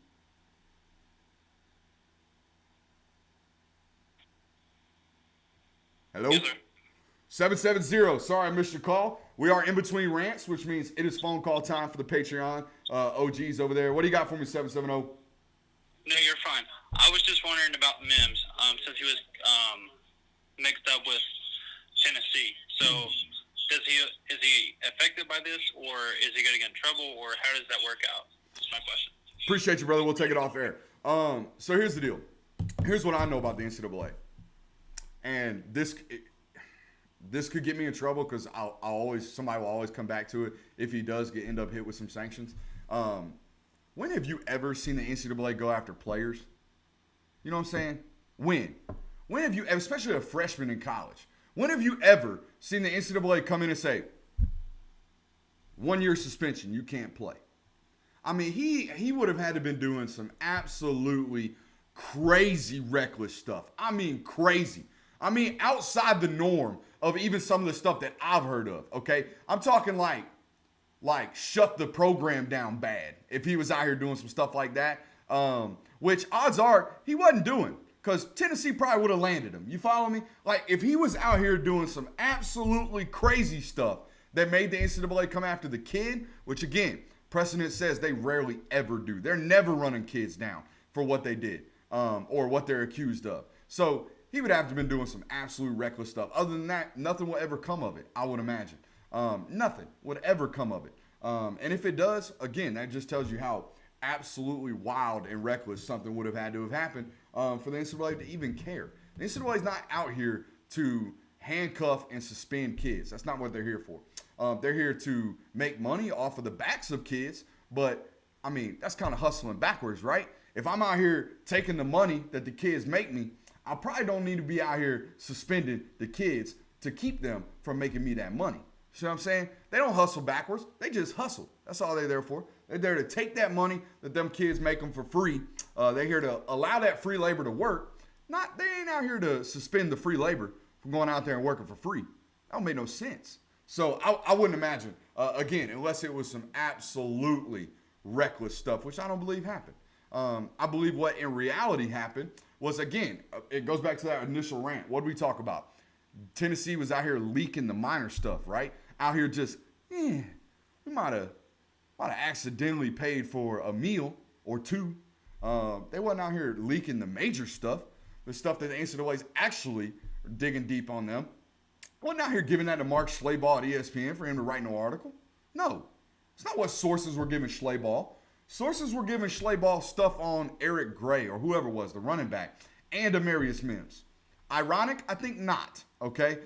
Hello? Yes, sir. 770. Sorry I missed your call. We are in between rants, which means it is phone call time for the Patreon OGs over there. What do you got for me, 770? No, you're fine. I was just wondering about Mims, since he was mixed up with Tennessee. So, is he affected by this, or is he going to get in trouble, or how does that work out? That's my question. Appreciate you, brother. We'll take it off air. So here's the deal. Here's what I know about the NCAA. And this could get me in trouble because somebody will always come back to it if he does end up hit with some sanctions. When have you ever seen the NCAA go after players? You know what I'm saying? When have you, especially a freshman in college, when have you ever seen the NCAA come in and say, 1 year suspension, you can't play? I mean, he would have had to been doing some absolutely crazy reckless stuff. I mean, crazy. I mean, outside the norm of even some of the stuff that I've heard of, okay? I'm talking like shut the program down bad if he was out here doing some stuff like that, which odds are he wasn't doing because Tennessee probably would have landed him. You follow me? Like, if he was out here doing some absolutely crazy stuff that made the NCAA come after the kid, which, again, precedent says they rarely ever do. They're never running kids down for what they did or what they're accused of. So he would have to have been doing some absolute reckless stuff. Other than that, nothing will ever come of it, I would imagine. Nothing would ever come of it. And if it does, again, that just tells you how absolutely wild and reckless something would have had to have happened for the NCAA to even care. The NCAA is not out here to handcuff and suspend kids. That's not what they're here for. They're here to make money off of the backs of kids. But, I mean, that's kind of hustling backwards, right? If I'm out here taking the money that the kids make me, I probably don't need to be out here suspending the kids to keep them from making me that money. See what I'm saying? They don't hustle backwards. They just hustle. That's all they're there for. They're there to take that money that them kids make them for free. They're here to allow that free labor to work. They ain't out here to suspend the free labor from going out there and working for free. That don't make no sense. So I wouldn't imagine, again, unless it was some absolutely reckless stuff, which I don't believe happened. I believe what in reality happened was, again, it goes back to that initial rant. What did we talk about? Tennessee was out here leaking the minor stuff, right? Out here just, we might have accidentally paid for a meal or two. They wasn't out here leaking the major stuff, the stuff that the NCAA's actually digging deep on them. Wasn't out here giving that to Mark Schlabach at ESPN for him to write no article. No, it's not what sources were giving Schlabach. Sources were giving Schlabach stuff on Eric Gray or whoever it was, the running back, and Amarius Mims. Ironic? I think not, okay?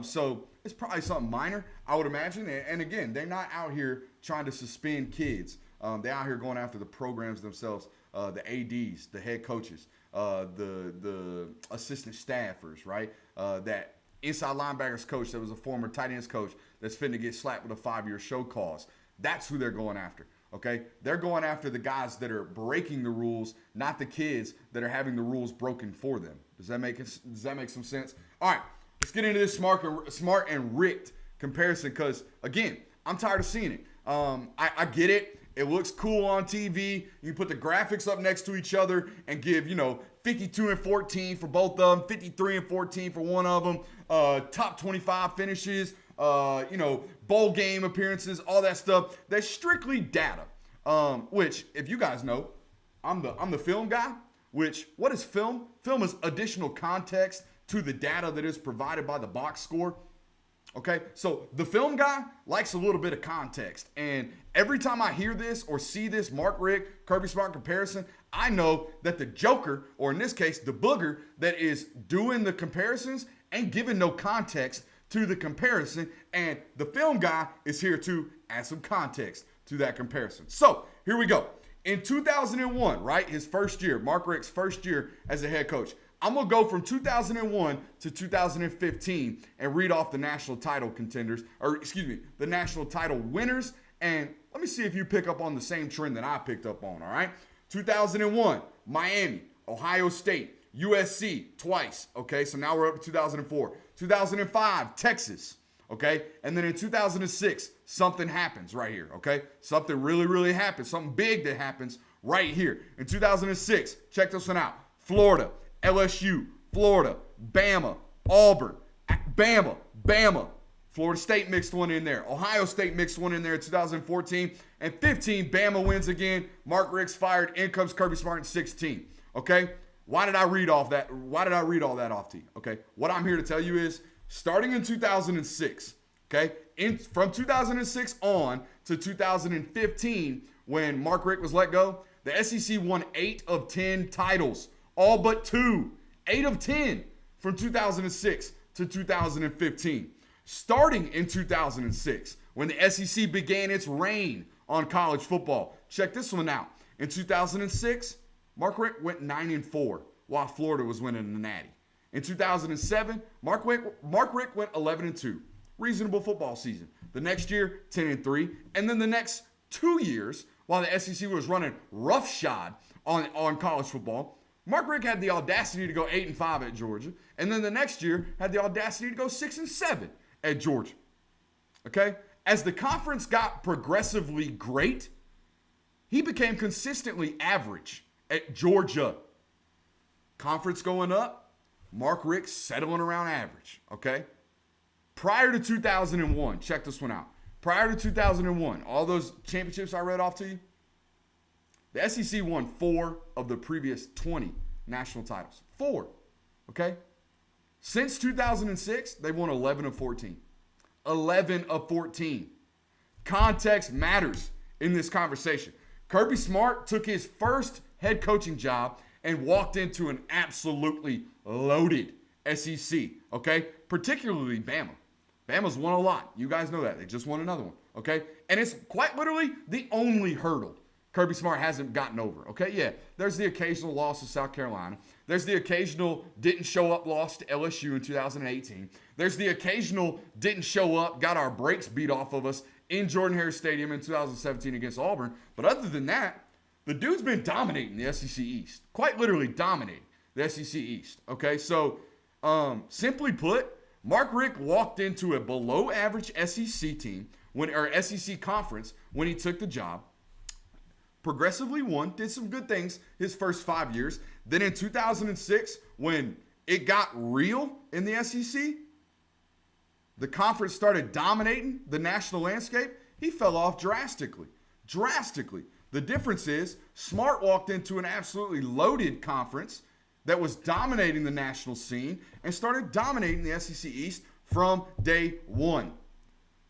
So it's probably something minor, I would imagine. And again, they're not out here trying to suspend kids. They're out here going after the programs themselves, the ADs, the head coaches, the assistant staffers, right? That inside linebackers coach that was a former tight ends coach that's finna get slapped with a 5-year show cause. That's who they're going after. Okay, they're going after the guys that are breaking the rules, not the kids that are having the rules broken for them. Does that make some sense? All right, let's get into this Smart and Richt comparison because, again, I'm tired of seeing it. I get it. It looks cool on TV. You put the graphics up next to each other and give, 52 and 14 for both of them, 53 and 14 for one of them, top 25 finishes, bowl game appearances, all that stuff. That's strictly data, which, if you guys know, I'm the film guy, which, what is film? Film is additional context to the data that is provided by the box score. Okay, so the film guy likes a little bit of context. And every time I hear this or see this Mark Richt, Kirby Smart comparison, I know that the Joker, or in this case, the booger that is doing the comparisons ain't giving no context to the comparison. And the film guy is here to add some context to that comparison. So here we go. In 2001, right, his first year, Mark Richt's first year as a head coach, I'm going to go from 2001 to 2015 and read off the national title contenders, or excuse me, the national title winners. And let me see if you pick up on the same trend that I picked up on, all right? 2001, Miami, Ohio State, USC twice, okay? So now we're up to 2004. 2005, Texas, okay? And then in 2006, something happens right here, okay? Something really, really happens. Something big that happens right here. In 2006, check this one out. Florida, LSU, Florida, Bama, Auburn, Bama. Florida State mixed one in there. Ohio State mixed one in there in 2014. And 15, Bama wins again. Mark Richt's fired. In comes Kirby Smart in 16. Okay? Why did I read all that off to you? Okay? What I'm here to tell you is, starting in 2006, okay, from 2006 on to 2015, when Mark Richt was let go, the SEC won 8 of 10 titles. All but 2. 8 of 10 from 2006 to 2015. Starting in 2006, when the SEC began its reign on college football. Check this one out. In 2006, Mark Richt went 9-4 while Florida was winning the Natty. In 2007, Mark Richt went 11-2. Reasonable football season. The next year, 10-3. And then the next 2 years, while the SEC was running roughshod on college football, Mark Richt had the audacity to go 8-5 at Georgia, and then the next year had the audacity to go 6-7 at Georgia. Okay? As the conference got progressively great, he became consistently average at Georgia. Conference going up, Mark Richt settling around average. Okay? Prior to 2001, check this one out. Prior to 2001, all those championships I read off to you, the SEC won 4 of the previous 20 national titles. 4, okay? Since 2006, they won 11 of 14. 11 of 14. Context matters in this conversation. Kirby Smart took his first head coaching job and walked into an absolutely loaded SEC, okay? Particularly Bama. Bama's won a lot. You guys know that. They just won another one, okay? And it's quite literally the only hurdle Kirby Smart hasn't gotten over, okay? Yeah, there's the occasional loss to South Carolina. There's the occasional didn't show up loss to LSU in 2018. There's the occasional didn't show up, got our brakes beat off of us in Jordan-Hare Stadium in 2017 against Auburn. But other than that, the dude's been dominating the SEC East. Quite literally dominating the SEC East, okay? So, simply put, Mark Richt walked into a below-average SEC team, or SEC conference, when he took the job. Progressively won, did some good things his first 5 years. Then in 2006, when it got real in the SEC, the conference started dominating the national landscape, he fell off drastically. Drastically. The difference is, Smart walked into an absolutely loaded conference that was dominating the national scene and started dominating the SEC East from day one.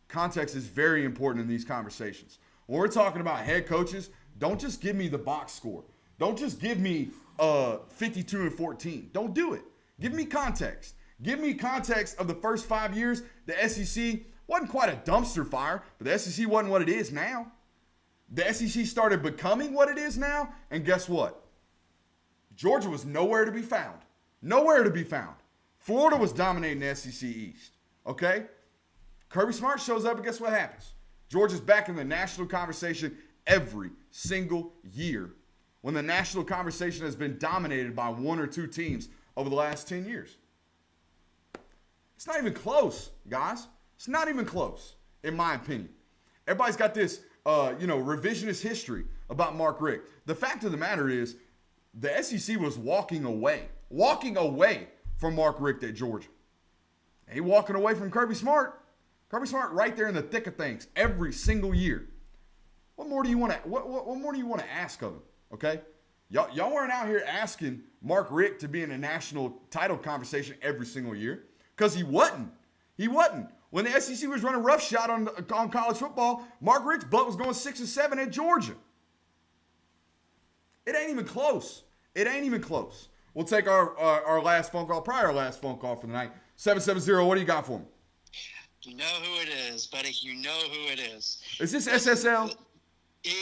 Context is very important in these conversations. When we're talking about head coaches, don't just give me the box score. Don't just give me 52-14. Don't do it. Give me context. Give me context of the first 5 years. The SEC wasn't quite a dumpster fire, but the SEC wasn't what it is now. The SEC started becoming what it is now, and guess what? Georgia was nowhere to be found. Nowhere to be found. Florida was dominating the SEC East. Okay? Kirby Smart shows up, and guess what happens? Georgia's back in the national conversation every single year, when the national conversation has been dominated by 1 or 2 teams over the last 10 years. It's not even close, guys. It's not even close, in my opinion. Everybody's got this, revisionist history about Mark Richt. The fact of the matter is, the SEC was walking away from Mark Richt at Georgia. He walking away from Kirby Smart. Kirby Smart right there in the thick of things every single year. What more do you want to? What more do you want to ask of him? Okay, y'all weren't out here asking Mark Richt to be in a national title conversation every single year, because he wasn't. He wasn't. When the SEC was running roughshod on college football, Mark Richt's butt was going 6-7 at Georgia. It ain't even close. It ain't even close. We'll take our last phone call, probably our last phone call for the night. 770, what do you got for me? You know who it is, buddy. You know who it is. Is this SSL? Yep.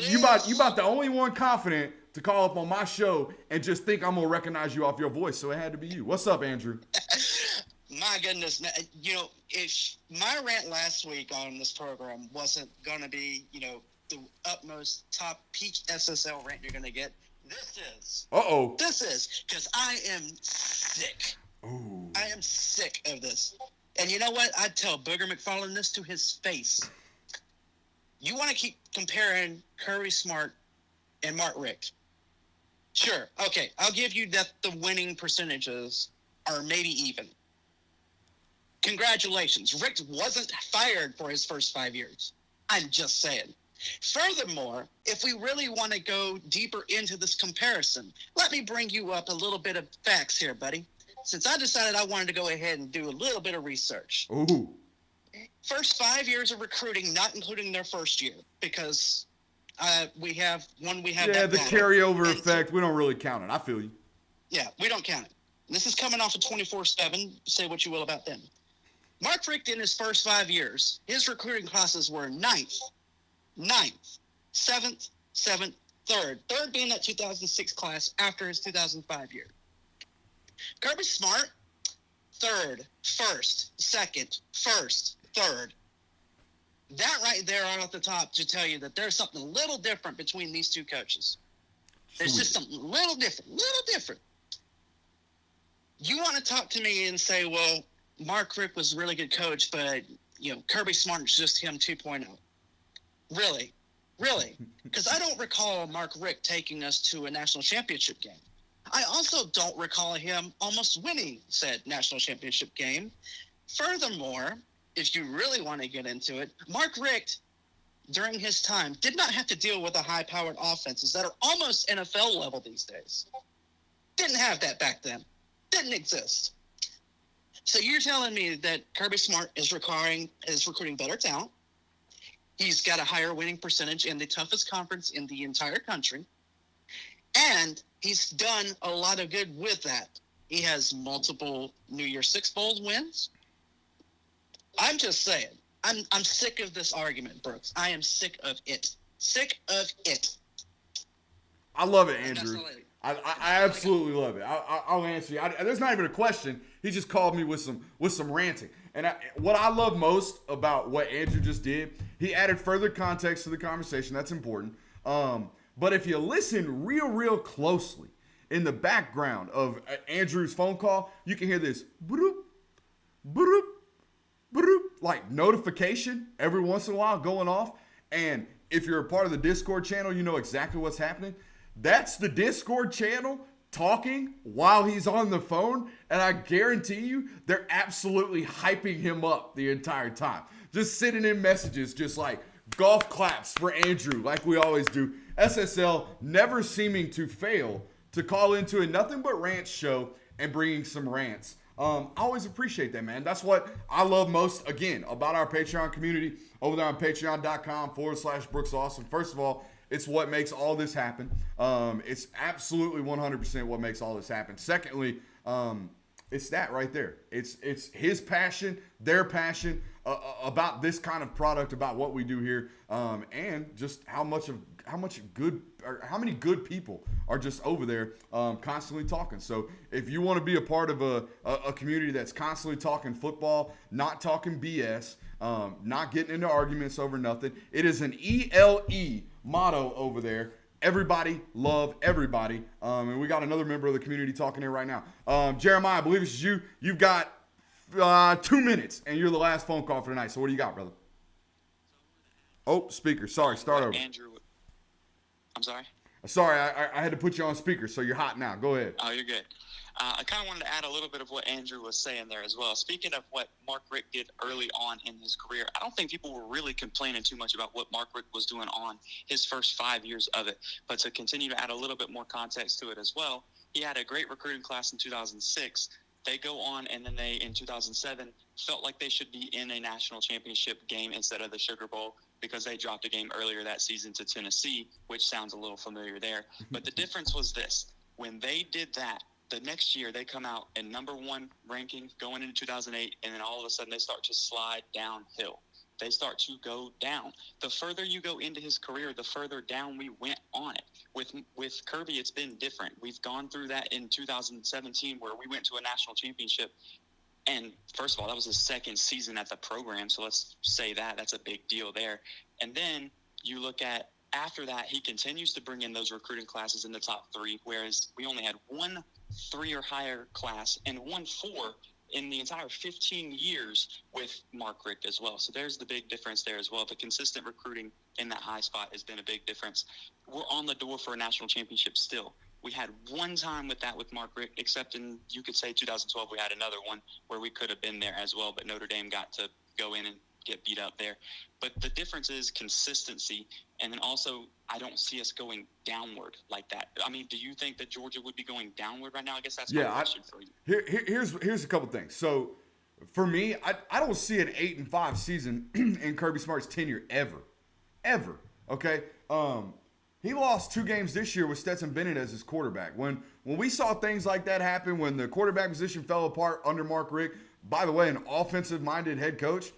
You about the only one confident to call up on my show and just think I'm going to recognize you off your voice, so it had to be you. What's up, Andrew? My goodness. You know, if my rant last week on this program wasn't going to be, you know, the utmost top peak SSL rant you're going to get, this is. Uh-oh. This is, because I am sick. Ooh. I am sick of this. And you know what? I'd tell Booger McFarland this to his face. You want to keep comparing Kirby Smart and Mark Richt? Sure. Okay. I'll give you that the winning percentages are maybe even. Congratulations. Richt wasn't fired for his first 5 years. I'm just saying. Furthermore, if we really want to go deeper into this comparison, let me bring you up a little bit of facts here, buddy. Since I decided I wanted to go ahead and do a little bit of research. Ooh. First 5 years of recruiting, not including their first year, because we have Yeah, that the battle. carryover And effect, we don't really count it. I feel you. Yeah, we don't count it. This is coming off of 24/7. Say what you will about them. Mark Richt in his first 5 years, his recruiting classes were 9th, 7th, 3rd. 3rd being that 2006 class after his 2005 year. Kirby Smart, 3rd, 1st, 2nd, 1st, 3rd. That right there right off the top to tell you that there's something a little different between these two coaches. There's just something a little different. You want to talk to me and say, well, Mark Richt was a really good coach, but, you know, Kirby Smart is just him 2.0. Really? Because I don't recall Mark Richt taking us to a national championship game. I also don't recall him almost winning said national championship game. Furthermore, if you really want to get into it, Mark Richt, during his time, did not have to deal with the high-powered offenses that are almost NFL level these days. Didn't have that back then. Didn't exist. So you're telling me that Kirby Smart is recruiting better talent. He's got a higher winning percentage in the toughest conference in the entire country. And he's done a lot of good with that. He has multiple New Year's Six Bowl wins. I'm just saying. I'm sick of this argument, Brooks. I am sick of it. Sick of it. I love it, And that's Andrew. all I- I absolutely love it. I'll answer you. There's not even a question. He just called me with some ranting. And what I love most about what Andrew just did, he added further context to the conversation. That's important. But if you listen real closely in the background of Andrew's phone call, you can hear this boop, boop, boop, like notification every once in a while going off. And if you're a part of the Discord channel, you know exactly what's happening. That's the Discord channel talking while he's on the phone, and I guarantee you they're absolutely hyping him up the entire time. Just sending in messages, just like golf claps for Andrew, like we always do. SSL never seeming to fail to call into a nothing but rant show and bringing some rants. I always appreciate that, man. That's what I love most, again, about our Patreon community over there on patreon.com/Brooks Austin. First of all, it's what makes all this happen. It's absolutely 100% what makes all this happen. Secondly, it's that right there. It's his passion, their passion about this kind of product, about what we do here, and just how many good people are just over there constantly talking. So if you want to be a part of a community that's constantly talking football, not talking BS, not getting into arguments over nothing, it is an ELE motto over there. Everybody love everybody. And we got another member of the community talking here right now. Jeremiah, I believe it's you. You've got 2 minutes, and you're the last phone call for tonight. So what do you got, brother? Oh, speaker. Sorry, start over. Andrew, I'm sorry? Sorry, I had to put you on speaker, so you're hot now. Go ahead. Oh, you're good. I kind of wanted to add a little bit of what Andrew was saying there as well. Speaking of what Mark Richt did early on in his career, I don't think people were really complaining too much about what Mark Richt was doing on his first 5 years of it. But to continue to add a little bit more context to it as well, he had a great recruiting class in 2006. They go on, and then in 2007, felt like they should be in a national championship game instead of the Sugar Bowl because they dropped a game earlier that season to Tennessee, which sounds a little familiar there. But the difference was this. When they did that, the next year they come out in number 1 ranking going into 2008, and then all of a sudden they start to slide downhill. They start to go down. The further you go into his career, the further down we went on it. With Kirby, it's been different. We've gone through that in 2017 where we went to a national championship. And first of all, that was his second season at the program, so let's say that's a big deal there. And then you look at after that, he continues to bring in those recruiting classes in the top 3, whereas we only had 1 3 or higher class and 1 4 in the entire 15 years with Mark Richt as well. So there's the big difference there as well. The consistent recruiting in that high spot has been a big difference. We're on the door for a national championship still. We had one time with that with Mark Richt, except in, you could say 2012, we had another one where we could have been there as well, but Notre Dame got to go in and get beat up there. But the difference is consistency, and then also I don't see us going downward like that. I mean, do you think that Georgia would be going downward right now? I guess that's my question for you. Here's a couple things. So for me, I don't see an 8-5 season in Kirby Smart's tenure ever. Okay. He lost 2 games this year with Stetson Bennett as his quarterback. When we saw things like that happen, when the quarterback position fell apart under Mark Richt, by the way, an offensive-minded head coach,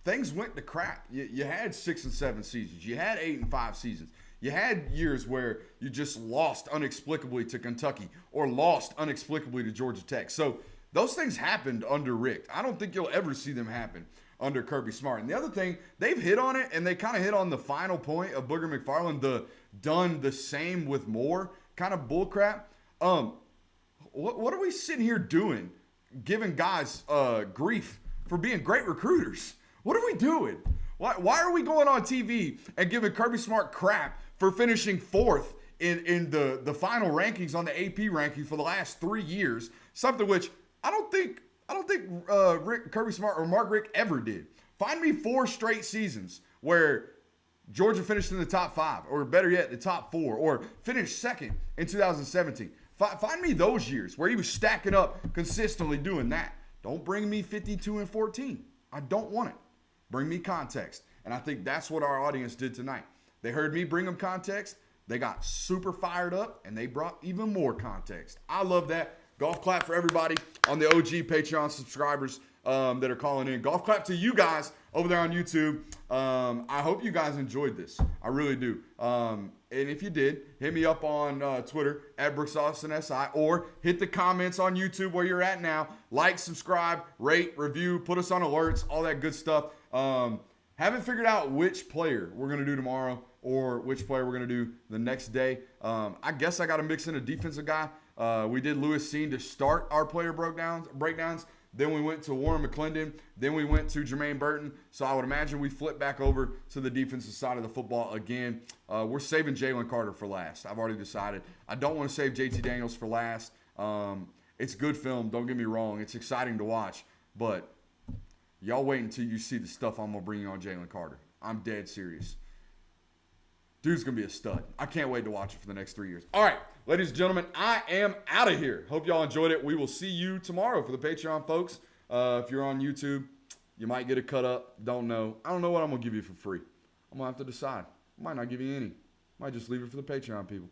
things went to crap. You had 6 and 7 seasons. You had 8 and 5 seasons. You had years where you just lost inexplicably to Kentucky or lost inexplicably to Georgia Tech. So those things happened under Richt. I don't think you'll ever see them happen under Kirby Smart. And the other thing, they've hit on it, and they kind of hit on the final point of Booger McFarland, the done the same with more kind of bullcrap. What are we sitting here doing, giving guys grief for being great recruiters? What are we doing? Why are we going on TV and giving Kirby Smart crap for finishing 4th in the final rankings on the AP ranking for the last 3 years? Something which I don't think Kirby Smart or Mark Richt ever did. Find me 4 straight seasons where Georgia finished in the top 5, or better yet, the top 4, or finished 2nd in 2017. Find me those years where he was stacking up consistently doing that. Don't bring me 52 and 14. I don't want it. Bring me context. And I think that's what our audience did tonight. They heard me bring them context. They got super fired up, and they brought even more context. I love that. Golf clap for everybody on the OG Patreon subscribers that are calling in. Golf clap to you guys over there on YouTube. I hope you guys enjoyed this. I really do. And if you did, hit me up on Twitter at BrooksAustinSI, or hit the comments on YouTube where you're at now. Like, subscribe, rate, review, put us on alerts, all that good stuff. Haven't figured out which player we're going to do tomorrow or which player we're going to do the next day. I guess I got to mix in a defensive guy. We did Lewis Seen to start our player breakdowns. Then we went to Warren McClendon. Then we went to Jermaine Burton. So I would imagine we flip back over to the defensive side of the football again. We're saving Jalen Carter for last. I've already decided. I don't want to save JT Daniels for last. It's good film. Don't get me wrong. It's exciting to watch. But y'all wait until you see the stuff I'm going to bring you on Jalen Carter. I'm dead serious. Dude's going to be a stud. I can't wait to watch it for the next 3 years. All right, ladies and gentlemen, I am out of here. Hope y'all enjoyed it. We will see you tomorrow for the Patreon, folks. If you're on YouTube, you might get a cut up. Don't know. I don't know what I'm going to give you for free. I'm going to have to decide. I might not give you any. Might just leave it for the Patreon people.